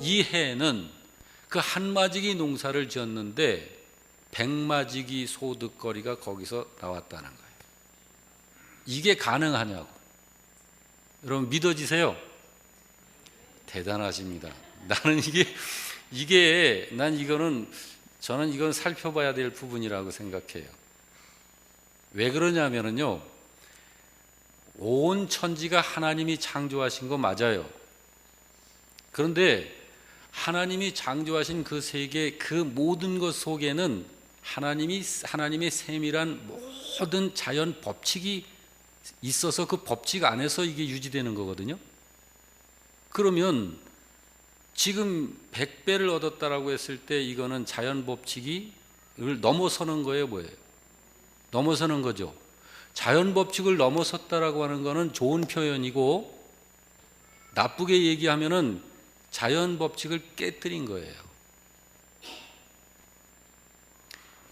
이 해에는 그 한마지기 농사를 지었는데 100마지기 소득거리가 거기서 나왔다는 거예요. 이게 가능하냐고. 여러분 믿어지세요? 대단하십니다. 나는 저는 이건 살펴봐야 될 부분이라고 생각해요. 왜 그러냐면요, 온 천지가 하나님이 창조하신 거 맞아요. 그런데 하나님이 창조하신 그 세계, 그 모든 것 속에는 하나님의 세밀한 모든 자연 법칙이 있어서 그 법칙 안에서 이게 유지되는 거거든요. 그러면 지금 100배를 얻었다라고 했을 때 이거는 자연 법칙을 넘어서는 거예요, 뭐예요? 넘어서는 거죠. 자연 법칙을 넘어섰다라고 하는 거는 좋은 표현이고, 나쁘게 얘기하면은 자연 법칙을 깨뜨린 거예요.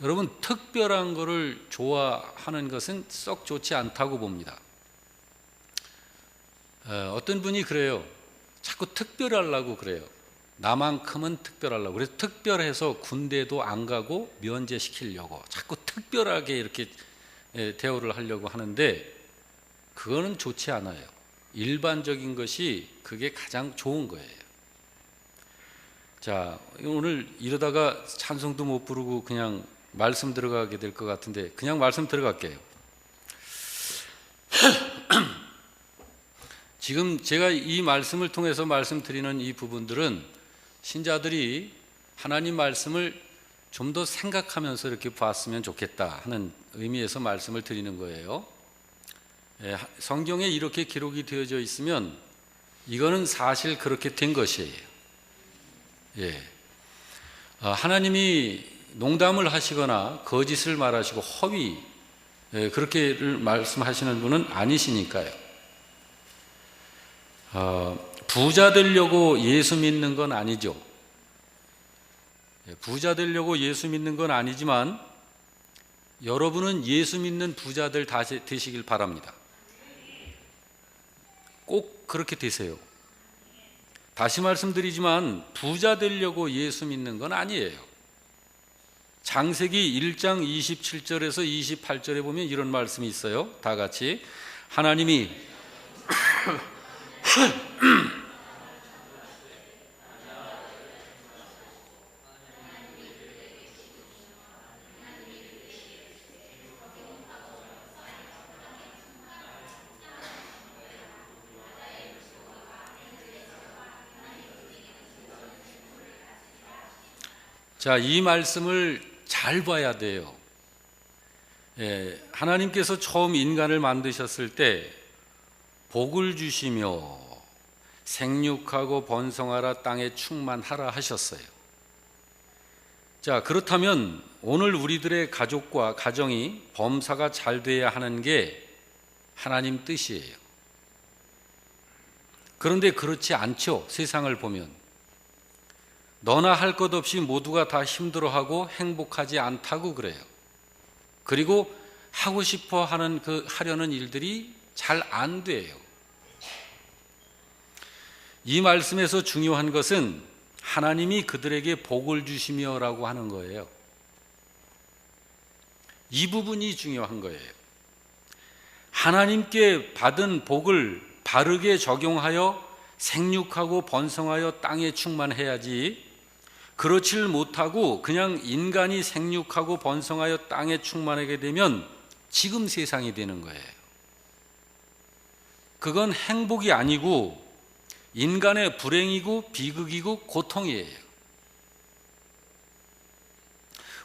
여러분, 특별한 거를 좋아하는 것은 썩 좋지 않다고 봅니다. 어떤 분이 그래요. 자꾸 특별하려고 그래요. 나만큼은 특별하려고. 그래서 특별해서 군대도 안 가고 면제시키려고 자꾸 특별하게 이렇게 대우를 하려고 하는데, 그거는 좋지 않아요. 일반적인 것이 그게 가장 좋은 거예요. 자, 오늘 이러다가 찬송도 못 부르고 그냥 말씀 들어가게 될 것 같은데 그냥 말씀 들어갈게요. 지금 제가 이 말씀을 통해서 말씀드리는 이 부분들은 신자들이 하나님 말씀을 좀 더 생각하면서 이렇게 봤으면 좋겠다 하는 의미에서 말씀을 드리는 거예요. 성경에 이렇게 기록이 되어져 있으면 이거는 사실 그렇게 된 것이에요. 하나님이 농담을 하시거나 거짓을 말하시고 허위 그렇게를 말씀하시는 분은 아니시니까요. 부자 되려고 예수 믿는 건 아니죠. 부자 되려고 예수 믿는 건 아니지만 여러분은 예수 믿는 부자들 다시 되시길 바랍니다. 꼭 그렇게 되세요. 다시 말씀드리지만 부자 되려고 예수 믿는 건 아니에요. 창세기 1장 27절에서 28절에 보면 이런 말씀이 있어요. 다 같이. 하나님이 자, 이 말씀을 잘 봐야 돼요. 하나님께서 처음 인간을 만드셨을 때 복을 주시며 생육하고 번성하라 땅에 충만하라 하셨어요. 자, 그렇다면 오늘 우리들의 가족과 가정이 범사가 잘 돼야 하는 게 하나님 뜻이에요. 그런데 그렇지 않죠. 세상을 보면 너나 할 것 없이 모두가 다 힘들어하고 행복하지 않다고 그래요. 그리고 하고 싶어 하는 하려는 일들이 잘 안 돼요. 이 말씀에서 중요한 것은 하나님이 그들에게 복을 주시며라고 하는 거예요. 이 부분이 중요한 거예요. 하나님께 받은 복을 바르게 적용하여 생육하고 번성하여 땅에 충만해야지, 그렇지를 못하고 그냥 인간이 생육하고 번성하여 땅에 충만하게 되면 지금 세상이 되는 거예요. 그건 행복이 아니고 인간의 불행이고 비극이고 고통이에요.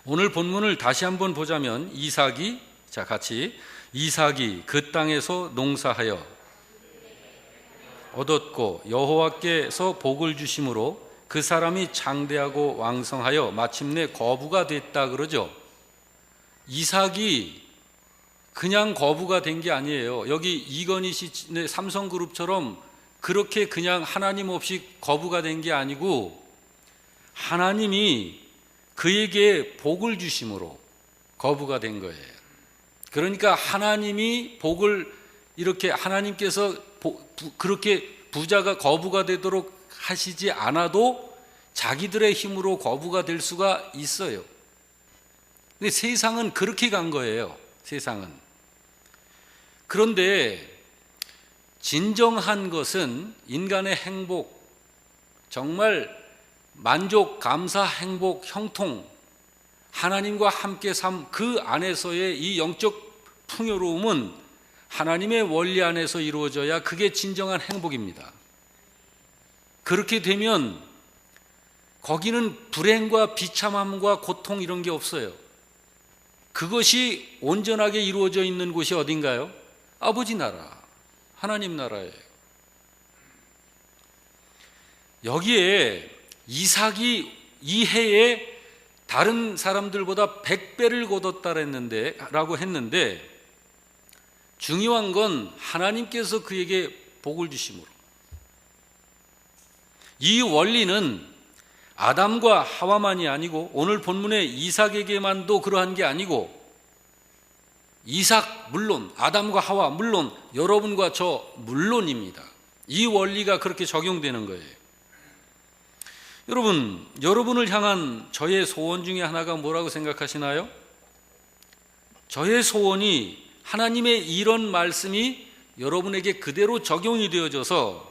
오늘 본문을 다시 한번 보자면 이삭이, 자 같이, 이삭이 그 땅에서 농사하여 얻었고 여호와께서 복을 주심으로 그 사람이 장대하고 왕성하여 마침내 거부가 됐다 그러죠. 이삭이 그냥 거부가 된 게 아니에요. 여기 이건희 씨 삼성그룹처럼 그렇게 그냥 하나님 없이 거부가 된 게 아니고 하나님이 그에게 복을 주심으로 거부가 된 거예요. 그러니까 하나님이 복을 이렇게 하나님께서 그렇게 부자가 거부가 되도록 하시지 않아도 자기들의 힘으로 거부가 될 수가 있어요. 근데 세상은 그렇게 간 거예요. 세상은. 그런데 진정한 것은 인간의 행복, 정말 만족, 감사, 행복, 형통, 하나님과 함께 삶 그 안에서의 이 영적 풍요로움은 하나님의 원리 안에서 이루어져야 그게 진정한 행복입니다. 그렇게 되면 거기는 불행과 비참함과 고통 이런 게 없어요. 그것이 온전하게 이루어져 있는 곳이 어딘가요? 아버지 나라, 하나님 나라예요. 여기에 이삭이 이 해에 다른 사람들보다 100배를 거뒀다라고 했는데 중요한 건 하나님께서 그에게 복을 주심으로. 이 원리는 아담과 하와만이 아니고 오늘 본문의 이삭에게만도 그러한 게 아니고 이삭 물론, 아담과 하와 물론, 여러분과 저 물론입니다. 이 원리가 그렇게 적용되는 거예요. 여러분, 여러분을 향한 저의 소원 중에 하나가 뭐라고 생각하시나요? 저의 소원이 하나님의 이런 말씀이 여러분에게 그대로 적용이 되어져서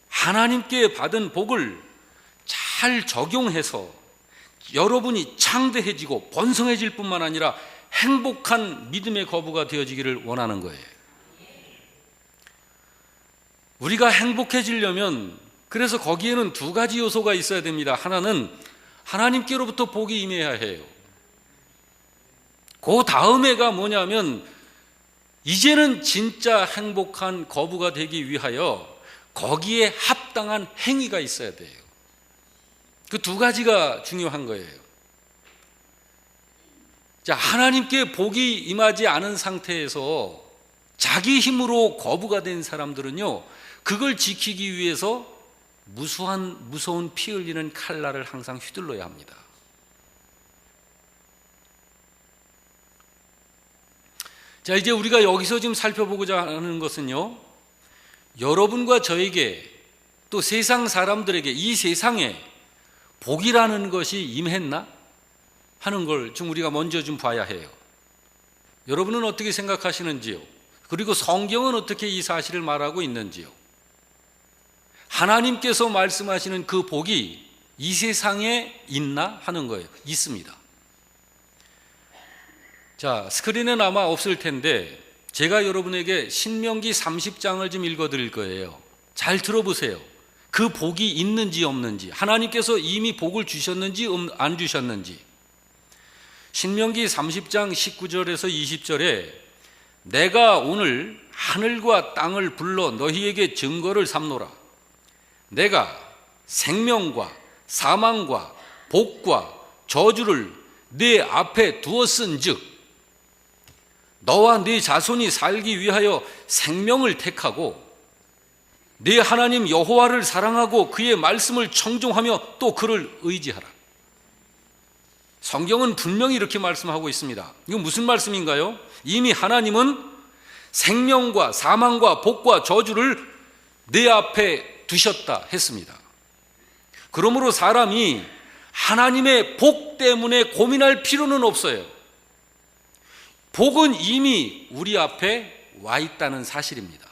하나님께 받은 복을 잘 적용해서 여러분이 창대해지고 번성해질 뿐만 아니라 행복한 믿음의 거부가 되어지기를 원하는 거예요. 우리가 행복해지려면 그래서 거기에는 두 가지 요소가 있어야 됩니다. 하나는 하나님께로부터 복이 임해야 해요. 그 다음에가 뭐냐면 이제는 진짜 행복한 거부가 되기 위하여 거기에 합당한 행위가 있어야 돼요. 그 두 가지가 중요한 거예요. 자, 하나님께 복이 임하지 않은 상태에서 자기 힘으로 거부가 된 사람들은요, 그걸 지키기 위해서 무서운 피 흘리는 칼날을 항상 휘둘러야 합니다. 자, 이제 우리가 여기서 지금 살펴보고자 하는 것은요, 여러분과 저에게 또 세상 사람들에게 이 세상에 복이라는 것이 임했나 하는 걸 좀 우리가 먼저 좀 봐야 해요. 여러분은 어떻게 생각하시는지요? 그리고 성경은 어떻게 이 사실을 말하고 있는지요? 하나님께서 말씀하시는 그 복이 이 세상에 있나 하는 거예요. 있습니다. 자, 스크린은 아마 없을 텐데 제가 여러분에게 신명기 30장을 좀 읽어드릴 거예요. 잘 들어보세요. 그 복이 있는지 없는지, 하나님께서 이미 복을 주셨는지 안 주셨는지. 신명기 30장 19절에서 20절에 내가 오늘 하늘과 땅을 불러 너희에게 증거를 삼노라. 내가 생명과 사망과 복과 저주를 네 앞에 두었은즉 너와 네 자손이 살기 위하여 생명을 택하고 네 하나님 여호와를 사랑하고 그의 말씀을 청종하며 또 그를 의지하라. 성경은 분명히 이렇게 말씀하고 있습니다. 이건 무슨 말씀인가요? 이미 하나님은 생명과 사망과 복과 저주를 내 앞에 두셨다 했습니다. 그러므로 사람이 하나님의 복 때문에 고민할 필요는 없어요. 복은 이미 우리 앞에 와 있다는 사실입니다.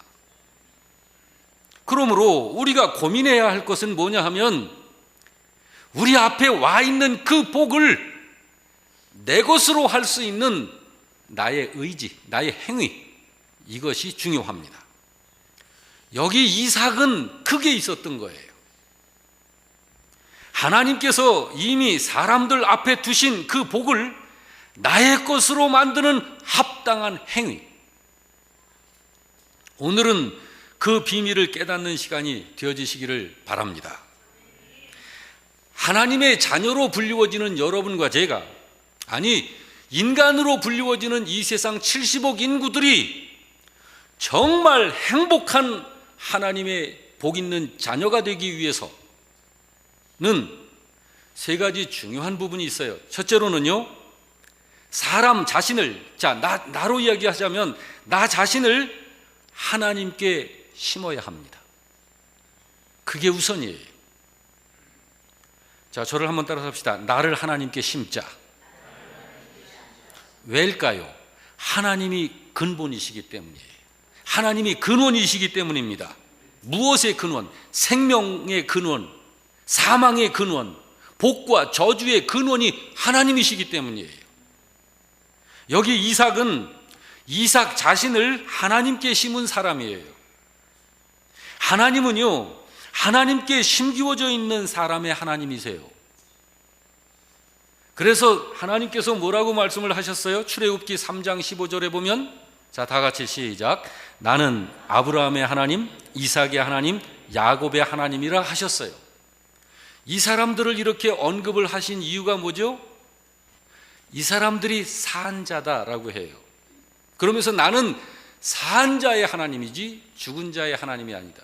그러므로 우리가 고민해야 할 것은 뭐냐 하면 우리 앞에 와 있는 그 복을 내 것으로 할 수 있는 나의 의지, 나의 행위, 이것이 중요합니다. 여기 이삭은 그게 있었던 거예요. 하나님께서 이미 사람들 앞에 두신 그 복을 나의 것으로 만드는 합당한 행위. 오늘은 그 비밀을 깨닫는 시간이 되어지시기를 바랍니다. 하나님의 자녀로 불리워지는 여러분과 제가, 아니 인간으로 불리워지는 이 세상 70억 인구들이 정말 행복한 하나님의 복 있는 자녀가 되기 위해서는 세 가지 중요한 부분이 있어요. 첫째로는요, 사람 자신을, 나로 이야기하자면 나 자신을 하나님께 심어야 합니다. 그게 우선이에요. 자, 저를 한번 따라서 합시다. 나를 하나님께 심자. 왜일까요? 하나님이 근본이시기 때문이에요. 하나님이 근원이시기 때문입니다. 무엇의 근원? 생명의 근원, 사망의 근원, 복과 저주의 근원이 하나님이시기 때문이에요. 여기 이삭은 이삭 자신을 하나님께 심은 사람이에요. 하나님은요, 하나님께 심기워져 있는 사람의 하나님이세요. 그래서 하나님께서 뭐라고 말씀을 하셨어요? 출애굽기 3장 15절에 보면, 자, 다 같이 시작. 나는 아브라함의 하나님, 이삭의 하나님, 야곱의 하나님이라 하셨어요. 이 사람들을 이렇게 언급을 하신 이유가 뭐죠? 이 사람들이 산 자다라고 해요. 그러면서 나는 산 자의 하나님이지 죽은 자의 하나님이 아니다.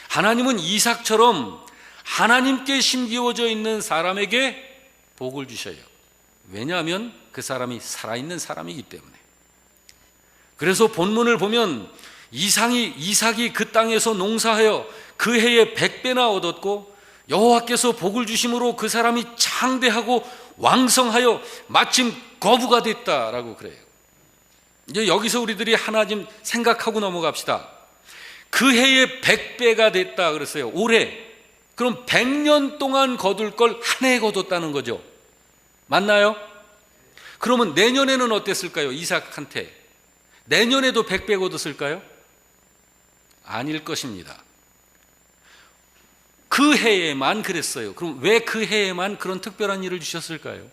하나님은 이삭처럼 하나님께 심기워져 있는 사람에게 복을 주셔요. 왜냐하면 그 사람이 살아있는 사람이기 때문에. 그래서 본문을 보면 이삭이 그 땅에서 농사하여 그 해에 100배나 얻었고 여호와께서 복을 주심으로 그 사람이 장대하고 왕성하여 마침 거부가 됐다라고 그래요. 이제 여기서 우리들이 하나 좀 생각하고 넘어갑시다. 그 해에 100배가 됐다 그랬어요. 올해. 그럼 100년 동안 거둘 걸 한 해에 거뒀다는 거죠. 맞나요? 그러면 내년에는 어땠을까요? 이삭한테 내년에도 100배 거뒀을까요? 아닐 것입니다. 그 해에만 그랬어요. 그럼 왜 그 해에만 그런 특별한 일을 주셨을까요?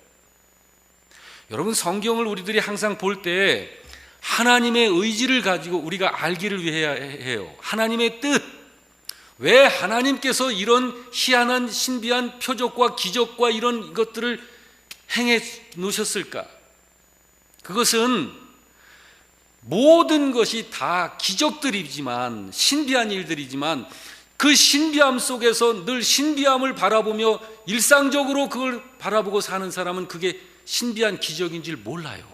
여러분, 성경을 우리들이 항상 볼 때 하나님의 의지를 가지고 우리가 알기를 위해야 해요. 하나님의 뜻. 왜 하나님께서 이런 희한한 신비한 표적과 기적과 이런 것들을 행해 놓으셨을까? 그것은 모든 것이 다 기적들이지만, 신비한 일들이지만, 그 신비함 속에서 늘 신비함을 바라보며 일상적으로 그걸 바라보고 사는 사람은 그게 신비한 기적인 줄 몰라요.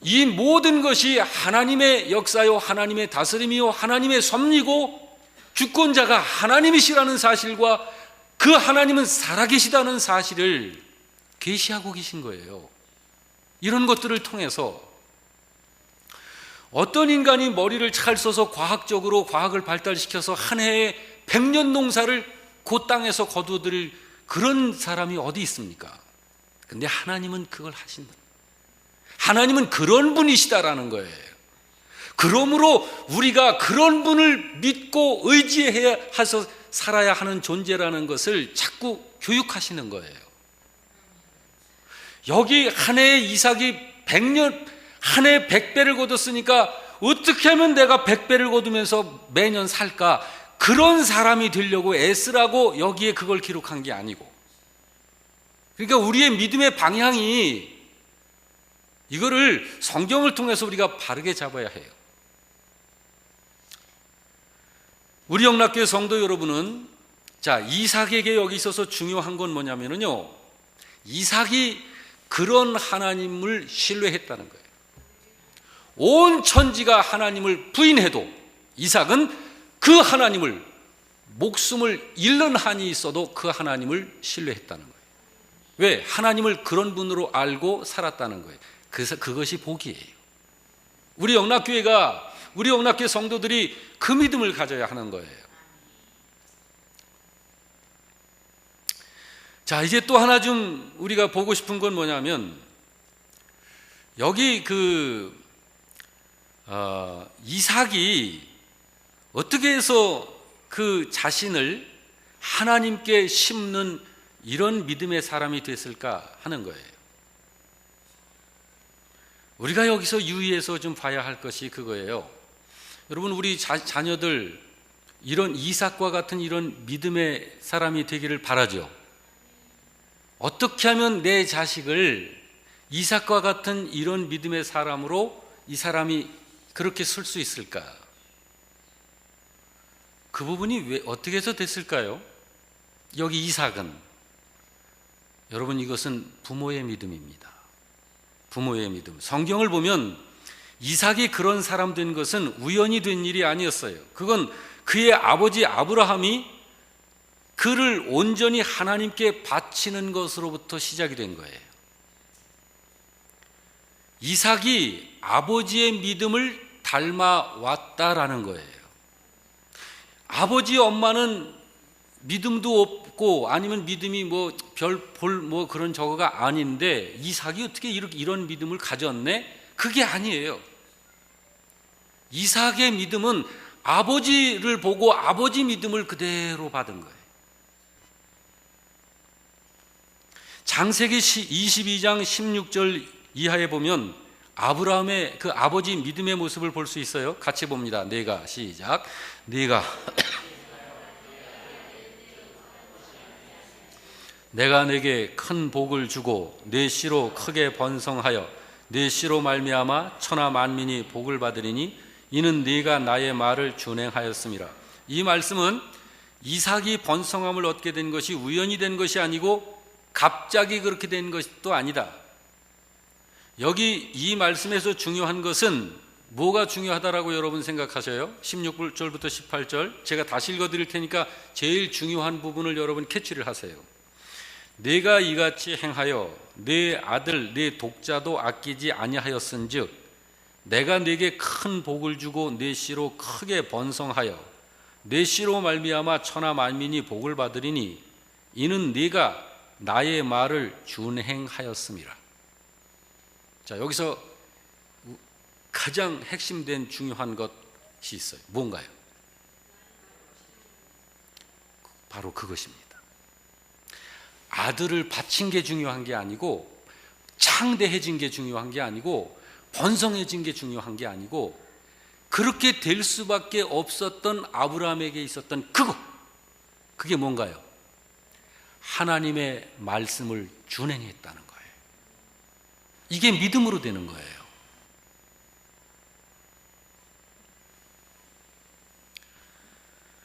이 모든 것이 하나님의 역사요, 하나님의 다스림이요, 하나님의 섭리고, 주권자가 하나님이시라는 사실과 그 하나님은 살아계시다는 사실을 계시하고 계신 거예요. 이런 것들을 통해서 어떤 인간이 머리를 잘 써서 과학적으로 과학을 발달시켜서 한 해에 100년 농사를 그 땅에서 거두들 그런 사람이 어디 있습니까? 근데 하나님은 그걸 하신다. 하나님은 그런 분이시다라는 거예요. 그러므로 우리가 그런 분을 믿고 의지해야 해서 살아야 하는 존재라는 것을 자꾸 교육하시는 거예요. 여기 한 해에 이삭이 100년, 한 해에 100배를 거뒀으니까 어떻게 하면 내가 100배를 거두면서 매년 살까? 그런 사람이 되려고 애쓰라고 여기에 그걸 기록한 게 아니고. 그러니까 우리의 믿음의 방향이 이거를 성경을 통해서 우리가 바르게 잡아야 해요. 우리 영락교회 성도 여러분은, 자, 이삭에게 여기 있어서 중요한 건 뭐냐면요, 이삭이 그런 하나님을 신뢰했다는 거예요. 온 천지가 하나님을 부인해도 이삭은 그 하나님을, 목숨을 잃는 한이 있어도 그 하나님을 신뢰했다는 거예요. 왜? 하나님을 그런 분으로 알고 살았다는 거예요. 그래서 그것이 복이에요. 우리 영락교회 성도들이 그 믿음을 가져야 하는 거예요. 자, 이제 또 하나 좀 우리가 보고 싶은 건 뭐냐면, 여기 이삭이 어떻게 해서 그 자신을 하나님께 심는 이런 믿음의 사람이 됐을까 하는 거예요. 우리가 여기서 유의해서 좀 봐야 할 것이 그거예요. 여러분, 우리 자녀들 이런 이삭과 같은 이런 믿음의 사람이 되기를 바라죠. 어떻게 하면 내 자식을 이삭과 같은 이런 믿음의 사람으로 이 사람이 그렇게 쓸 수 있을까? 그 부분이 왜 어떻게 해서 됐을까요? 여기 이삭은, 여러분, 이것은 부모의 믿음입니다. 부모의 믿음. 성경을 보면 이삭이 그런 사람 된 것은 우연히 된 일이 아니었어요. 그건 그의 아버지 아브라함이 그를 온전히 하나님께 바치는 것으로부터 시작이 된 거예요. 이삭이 아버지의 믿음을 닮아왔다라는 거예요. 아버지 엄마는 믿음도 없고 아니면 믿음이 볼 그런 저거가 아닌데 이삭이 어떻게 이런 믿음을 가졌네? 그게 아니에요. 이삭의 믿음은 아버지를 보고 아버지 믿음을 그대로 받은 거예요. 창세기 22장 16절 이하에 보면 아브라함의 그 아버지 믿음의 모습을 볼 수 있어요. 같이 봅니다. 시작. 내가 내게 큰 복을 주고 내 씨로 크게 번성하여 내 씨로 말미암아 천하 만민이 복을 받으리니 이는 네가 나의 말을 준행하였음이라. 이 말씀은 이삭이 번성함을 얻게 된 것이 우연히 된 것이 아니고 갑자기 그렇게 된 것도 아니다. 여기 이 말씀에서 중요한 것은 뭐가 중요하다라고 여러분 생각하셔요? 16절부터 18절 제가 다시 읽어드릴 테니까 제일 중요한 부분을 여러분 캐치를 하세요. 내가 이같이 행하여 내 아들 내 독자도 아끼지 아니하였은즉 내가 네게 큰 복을 주고 내 씨로 크게 번성하여 내 씨로 말미암아 천하 만민이 복을 받으리니 이는 네가 나의 말을 준행하였음이라. 자, 여기서 가장 핵심된 중요한 것이 있어요. 뭔가요? 바로 그것입니다. 아들을 바친 게 중요한 게 아니고 창대해진 게 중요한 게 아니고 번성해진 게 중요한 게 아니고 그렇게 될 수밖에 없었던 아브라함에게 있었던 그게 뭔가요? 하나님의 말씀을 준행했다는 거예요. 이게 믿음으로 되는 거예요.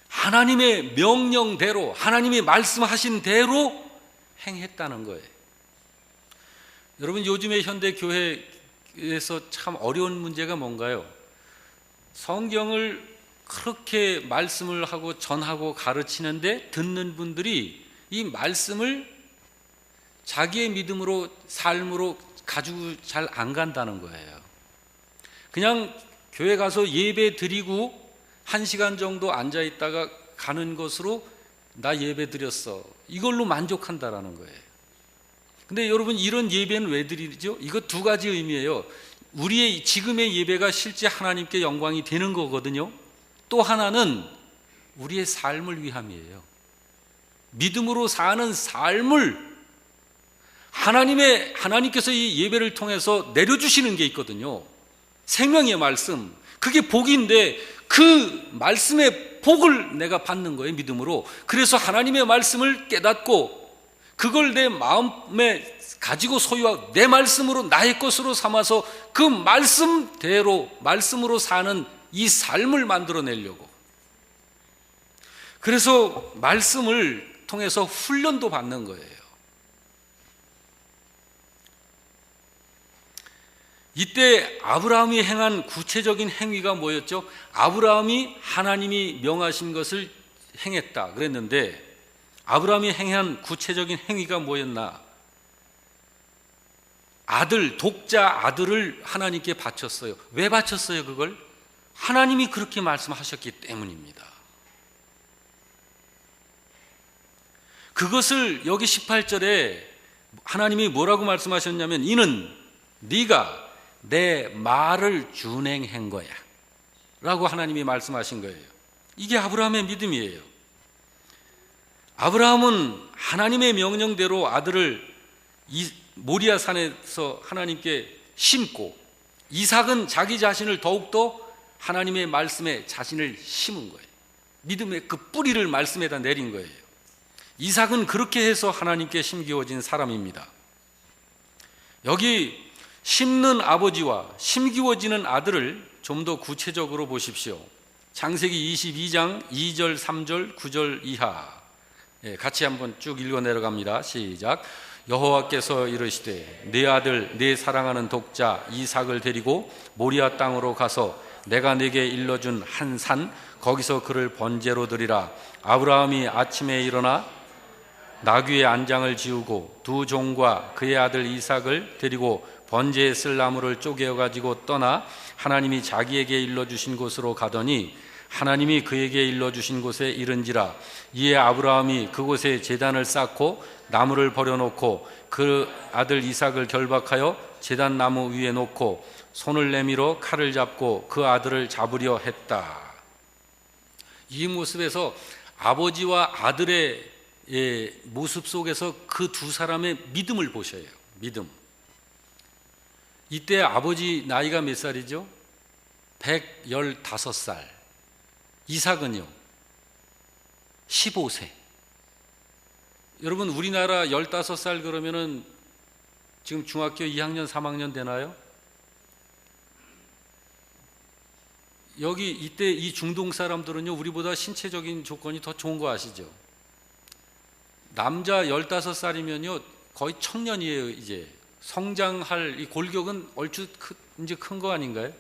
하나님의 명령대로 하나님이 말씀하신 대로 행했다는 거예요. 여러분, 요즘에 현대 교회에서 참 어려운 문제가 뭔가요? 성경을 그렇게 말씀을 하고 전하고 가르치는데 듣는 분들이 이 말씀을 자기의 믿음으로 삶으로 가지고 잘 안 간다는 거예요. 그냥 교회 가서 예배 드리고 1시간 정도 앉아 있다가 가는 것으로 나 예배 드렸어, 이걸로 만족한다라는 거예요. 근데 여러분, 이런 예배는 왜 드리죠? 이거 두 가지 의미예요. 우리의 지금의 예배가 실제 하나님께 영광이 되는 거거든요. 또 하나는 우리의 삶을 위함이에요. 믿음으로 사는 삶을 하나님께서 이 예배를 통해서 내려주시는 게 있거든요. 생명의 말씀, 그게 복인데 그 말씀의 복을 내가 받는 거예요, 믿음으로. 그래서 하나님의 말씀을 깨닫고 그걸 내 마음에 가지고 소유하고 내 말씀으로 나의 것으로 삼아서 그 말씀대로 말씀으로 사는 이 삶을 만들어내려고. 그래서 말씀을 통해서 훈련도 받는 거예요. 이때 아브라함이 행한 구체적인 행위가 뭐였죠? 아브라함이 하나님이 명하신 것을 행했다 그랬는데 아브라함이 행한 구체적인 행위가 뭐였나? 독자 아들을 하나님께 바쳤어요. 왜 바쳤어요, 그걸? 하나님이 그렇게 말씀하셨기 때문입니다. 그것을 여기 18절에 하나님이 뭐라고 말씀하셨냐면 이는 네가 내 말을 준행한 거야 라고 하나님이 말씀하신 거예요. 이게 아브라함의 믿음이에요. 아브라함은 하나님의 명령대로 아들을 모리아 산에서 하나님께 심고, 이삭은 자기 자신을 더욱더 하나님의 말씀에 자신을 심은 거예요. 믿음의 그 뿌리를 말씀에다 내린 거예요. 이삭은 그렇게 해서 하나님께 심기워진 사람입니다. 여기 심는 아버지와 심기워지는 아들을 좀 더 구체적으로 보십시오. 창세기 22장 2절, 3절, 9절 이하 같이 한번 쭉 읽어 내려갑니다. 시작. 여호와께서 이르시되 내 아들 내 사랑하는 독자 이삭을 데리고 모리아 땅으로 가서 내가 네게 일러준 한 산 거기서 그를 번제로 드리라. 아브라함이 아침에 일어나 나귀의 안장을 지우고 두 종과 그의 아들 이삭을 데리고 번제에 쓸 나무를 쪼개어 가지고 떠나 하나님이 자기에게 일러주신 곳으로 가더니 하나님이 그에게 일러주신 곳에 이른지라. 이에 아브라함이 그곳에 제단을 쌓고 나무를 버려놓고 그 아들 이삭을 결박하여 제단 나무 위에 놓고 손을 내밀어 칼을 잡고 그 아들을 잡으려 했다. 이 모습에서 아버지와 아들의 모습 속에서 그 두 사람의 믿음을 보셔요. 믿음. 이때 아버지 나이가 몇 살이죠? 115살. 이삭은요 15세. 여러분 우리나라 15살 그러면은 지금 중학교 2학년 3학년 되나요? 여기 이때 이 중동 사람들은요 우리보다 신체적인 조건이 더 좋은 거 아시죠? 남자 15살이면요 거의 청년이에요. 이제 성장할 이 골격은 얼추 이제 큰 거 아닌가요?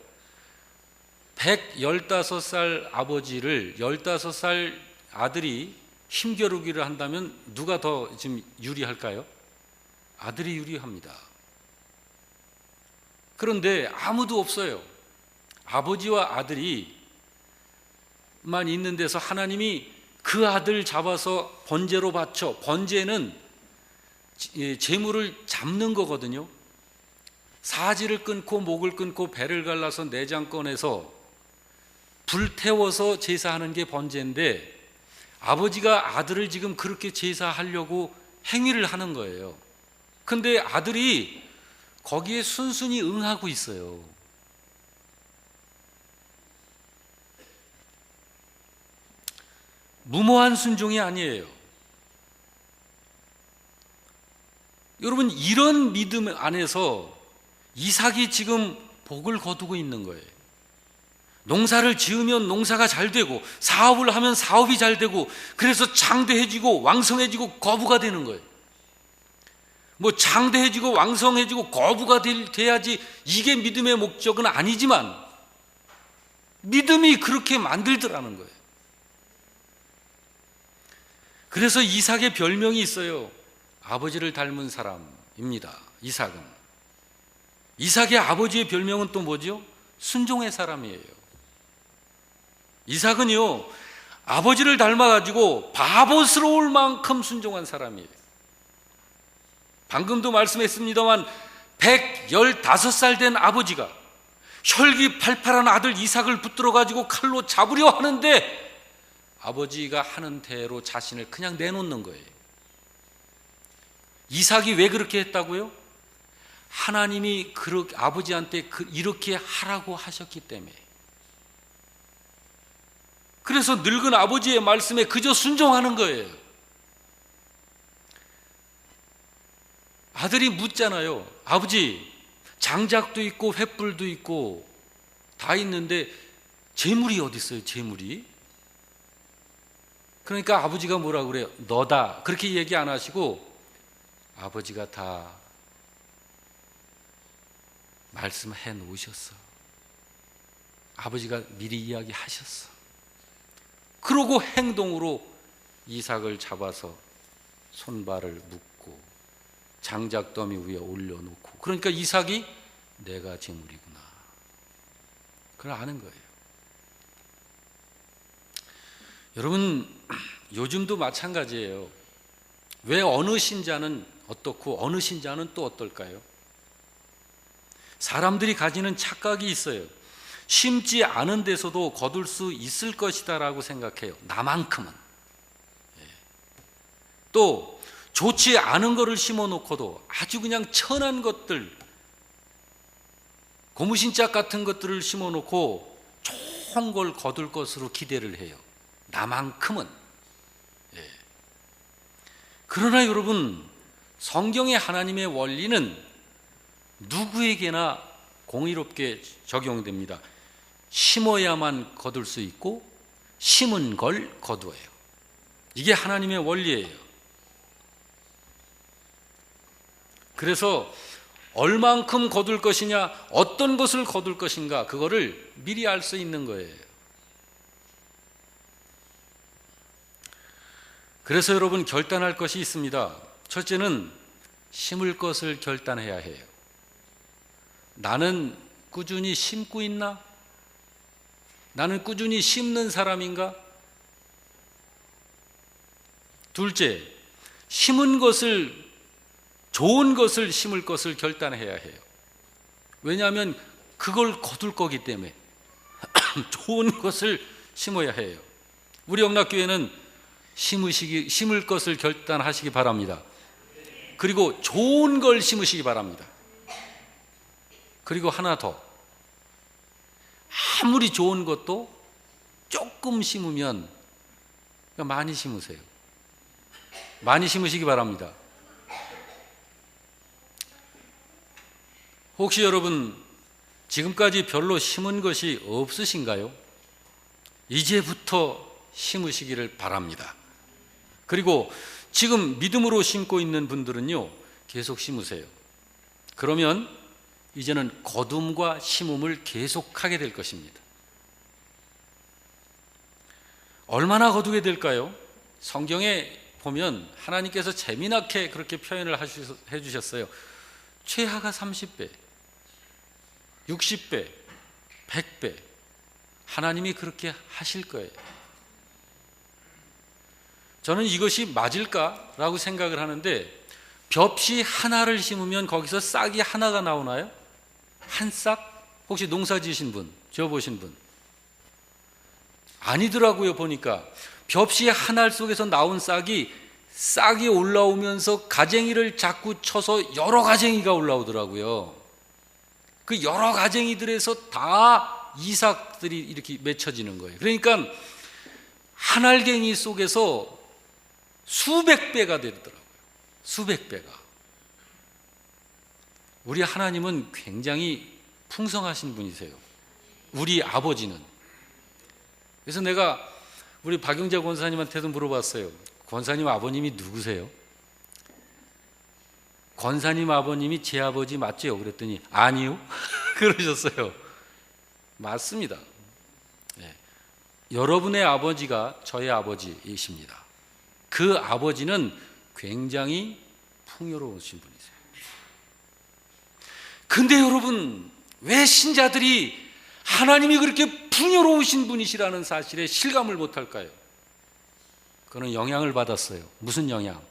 115살 아버지를 15살 아들이 힘겨루기를 한다면 누가 더 지금 유리할까요? 아들이 유리합니다. 그런데 아무도 없어요. 아버지와 아들이만 있는 데서 하나님이 그 아들 잡아서 번제로 바쳐. 번제는 제물을 잡는 거거든요. 사지를 끊고 목을 끊고 배를 갈라서 내장 꺼내서 불태워서 제사하는 게 번제인데 아버지가 아들을 지금 그렇게 제사하려고 행위를 하는 거예요. 근데 아들이 거기에 순순히 응하고 있어요. 무모한 순종이 아니에요. 여러분 이런 믿음 안에서 이삭이 지금 복을 거두고 있는 거예요. 농사를 지으면 농사가 잘 되고 사업을 하면 사업이 잘 되고 그래서 장대해지고 왕성해지고 거부가 되는 거예요. 뭐 장대해지고 왕성해지고 거부가 돼야지 이게 믿음의 목적은 아니지만 믿음이 그렇게 만들더라는 거예요. 그래서 이삭의 별명이 있어요. 아버지를 닮은 사람입니다. 이삭의 아버지의 별명은 또 뭐죠? 순종의 사람이에요. 이삭은요 아버지를 닮아가지고 바보스러울 만큼 순종한 사람이에요. 방금도 말씀했습니다만 115살 된 아버지가 혈기팔팔한 아들 이삭을 붙들어가지고 칼로 잡으려 하는데 아버지가 하는 대로 자신을 그냥 내놓는 거예요. 이삭이 왜 그렇게 했다고요? 하나님이 아버지한테 이렇게 하라고 하셨기 때문에. 그래서 늙은 아버지의 말씀에 그저 순종하는 거예요. 아들이 묻잖아요. 아버지, 장작도 있고 횃불도 있고 다 있는데 재물이 어디 있어요? 재물이? 그러니까 아버지가 뭐라고 그래요? 너다. 그렇게 얘기 안 하시고 아버지가 다 말씀해 놓으셨어. 아버지가 미리 이야기하셨어. 그러고 행동으로 이삭을 잡아서 손발을 묶고 장작더미 위에 올려놓고, 그러니까 이삭이 내가 재물이구나 그걸 아는 거예요. 여러분 요즘도 마찬가지예요. 왜 어느 신자는 어떻고 어느 신자는 또 어떨까요? 사람들이 가지는 착각이 있어요. 심지 않은 데서도 거둘 수 있을 것이다 라고 생각해요. 나만큼은. 또 좋지 않은 거를 심어놓고도 아주 그냥 천한 것들, 고무신짝 같은 것들을 심어놓고 좋은 걸 거둘 것으로 기대를 해요. 나만큼은. 그러나 여러분, 성경의 하나님의 원리는 누구에게나 공의롭게 적용됩니다. 심어야만 거둘 수 있고 심은 걸 거두어요. 이게 하나님의 원리예요. 그래서 얼만큼 거둘 것이냐, 어떤 것을 거둘 것인가, 그거를 미리 알 수 있는 거예요. 그래서 여러분, 결단할 것이 있습니다. 첫째는 심을 것을 결단해야 해요. 나는 꾸준히 심고 있나? 나는 꾸준히 심는 사람인가? 둘째, 심은 것을, 좋은 것을 심을 것을 결단해야 해요. 왜냐하면 그걸 거둘 거기 때문에 좋은 것을 심어야 해요. 우리 영락교회는 심을 것을 결단하시기 바랍니다. 그리고 좋은 걸 심으시기 바랍니다. 그리고 하나 더, 아무리 좋은 것도 조금 심으면 많이 심으세요. 많이 심으시기 바랍니다. 혹시 여러분 지금까지 별로 심은 것이 없으신가요? 이제부터 심으시기를 바랍니다. 그리고 지금 믿음으로 심고 있는 분들은요, 계속 심으세요. 그러면 이제는 거둠과 심음을 계속하게 될 것입니다. 얼마나 거두게 될까요? 성경에 보면 하나님께서 재미나게 그렇게 표현을 해주셨어요. 최하가 30배, 60배, 100배. 하나님이 그렇게 하실 거예요. 저는 이것이 맞을까라고 생각을 하는데, 벽시 하나를 심으면 거기서 싹이 하나가 나오나요? 한 싹? 혹시 농사 지으신 분, 지어보신 분? 아니더라고요. 보니까 벽시 하나 속에서 나온 싹이 올라오면서 가쟁이를 자꾸 쳐서 여러 가쟁이가 올라오더라고요. 그 여러 가쟁이들에서 다 이삭들이 이렇게 맺혀지는 거예요. 그러니까 한 알갱이 속에서 수백 배가 되더라고요. 수백 배가. 우리 하나님은 굉장히 풍성하신 분이세요. 우리 아버지는. 그래서 내가 우리 박영자 권사님한테도 물어봤어요. 권사님 아버님이 누구세요? 권사님 아버님이 제 아버지 맞죠? 그랬더니 아니요. 그러셨어요. 맞습니다. 네. 여러분의 아버지가 저의 아버지이십니다. 그 아버지는 굉장히 풍요로우신 분이세요. 근데 여러분, 왜 신자들이 하나님이 그렇게 풍요로우신 분이시라는 사실에 실감을 못할까요? 그는 영향을 받았어요. 무슨 영향?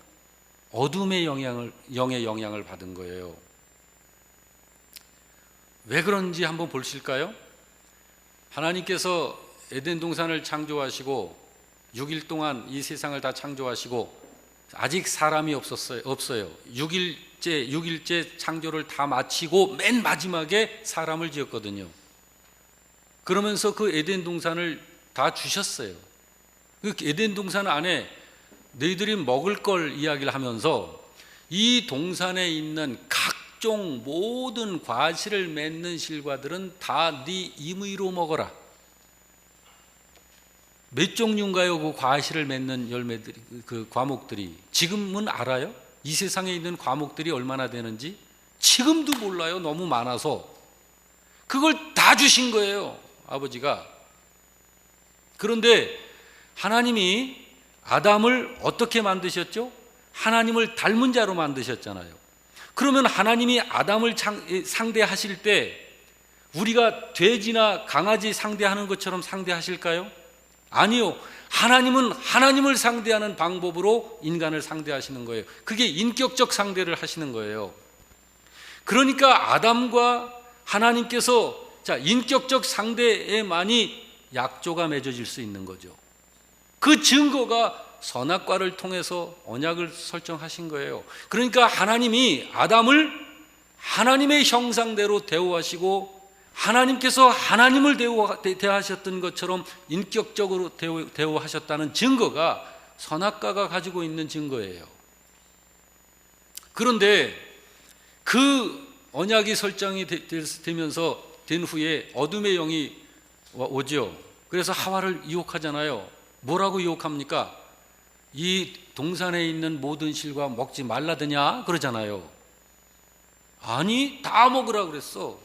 어둠의 영의 영향을 받은 거예요. 왜 그런지 한번 보실까요? 하나님께서 에덴 동산을 창조하시고 6일 동안 이 세상을 다 창조하시고 아직 사람이 없어요. 6일째 창조를 다 마치고 맨 마지막에 사람을 지었거든요. 그러면서 그 에덴 동산을 다 주셨어요. 그 에덴 동산 안에 너희들이 먹을 걸 이야기를 하면서 이 동산에 있는 각종 모든 과실을 맺는 실과들은 다 네 임의로 먹어라. 몇 종류인가요? 그 과실을 맺는 열매들이, 그 과목들이. 지금은 알아요? 이 세상에 있는 과목들이 얼마나 되는지? 지금도 몰라요. 너무 많아서. 그걸 다 주신 거예요, 아버지가. 그런데 하나님이 아담을 어떻게 만드셨죠? 하나님을 닮은 자로 만드셨잖아요. 그러면 하나님이 아담을 상대하실 때 우리가 돼지나 강아지 상대하는 것처럼 상대하실까요? 아니요. 하나님은 하나님을 상대하는 방법으로 인간을 상대하시는 거예요. 그게 인격적 상대를 하시는 거예요. 그러니까 아담과 하나님께서 인격적 상대에만이 약조가 맺어질 수 있는 거죠. 그 증거가 선악과를 통해서 언약을 설정하신 거예요. 그러니까 하나님이 아담을 하나님의 형상대로 대우하시고 하나님께서 하나님을 대하셨던 것처럼 인격적으로 대우하셨다는 증거가 선악과가 가지고 있는 증거예요. 그런데 그 언약이 설정이 되면서 된 후에 어둠의 영이 오죠. 그래서 하와를 유혹하잖아요. 뭐라고 유혹합니까? 이 동산에 있는 모든 실과 먹지 말라더냐 그러잖아요. 아니, 다 먹으라 그랬어.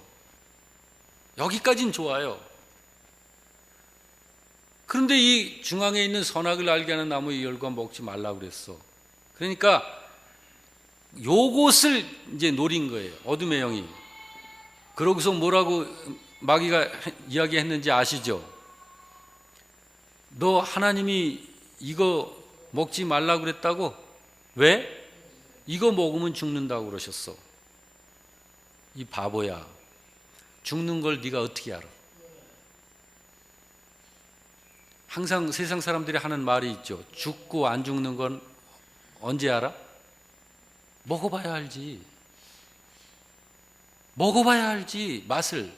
여기까진 좋아요. 그런데 이 중앙에 있는 선악을 알게 하는 나무의 열과 먹지 말라 그랬어. 그러니까 요것을 이제 노린 거예요, 어둠의 영이. 그러고서 뭐라고 마귀가 이야기했는지 아시죠? 너 하나님이 이거 먹지 말라고 그랬다고? 왜? 이거 먹으면 죽는다고 그러셨어. 이 바보야, 죽는 걸 네가 어떻게 알아? 항상 세상 사람들이 하는 말이 있죠. 죽고 안 죽는 건 언제 알아? 먹어봐야 알지. 먹어봐야 알지. 맛을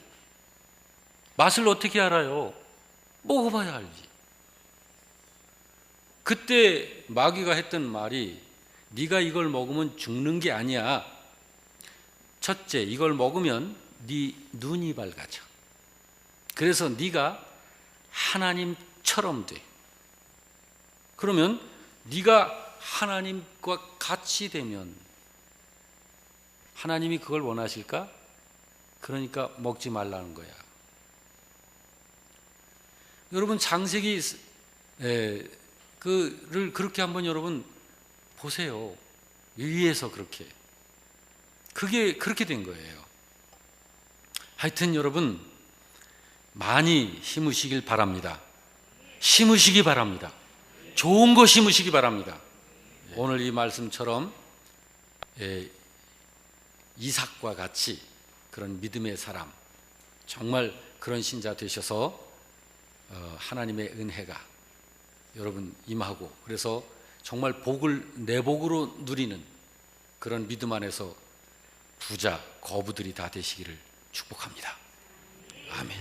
어떻게 알아요? 먹어봐야 알지. 그때 마귀가 했던 말이, 네가 이걸 먹으면 죽는 게 아니야. 첫째, 이걸 먹으면 네 눈이 밝아져. 그래서 네가 하나님처럼 돼. 그러면 네가 하나님과 같이 되면 하나님이 그걸 원하실까? 그러니까 먹지 말라는 거야. 여러분, 창세기 그를 그렇게 한번 여러분 보세요. 위에서 그게 그렇게 된 거예요. 하여튼 여러분, 많이 심으시길 바랍니다. 심으시기 바랍니다. 좋은 거 심으시기 바랍니다. 오늘 이 말씀처럼 이삭과 같이 그런 믿음의 사람, 정말 그런 신자 되셔서 하나님의 은혜가 여러분 임하고, 그래서 정말 복을 내 복으로 누리는 그런 믿음 안에서 부자, 거부들이 다 되시기를 축복합니다. 아멘.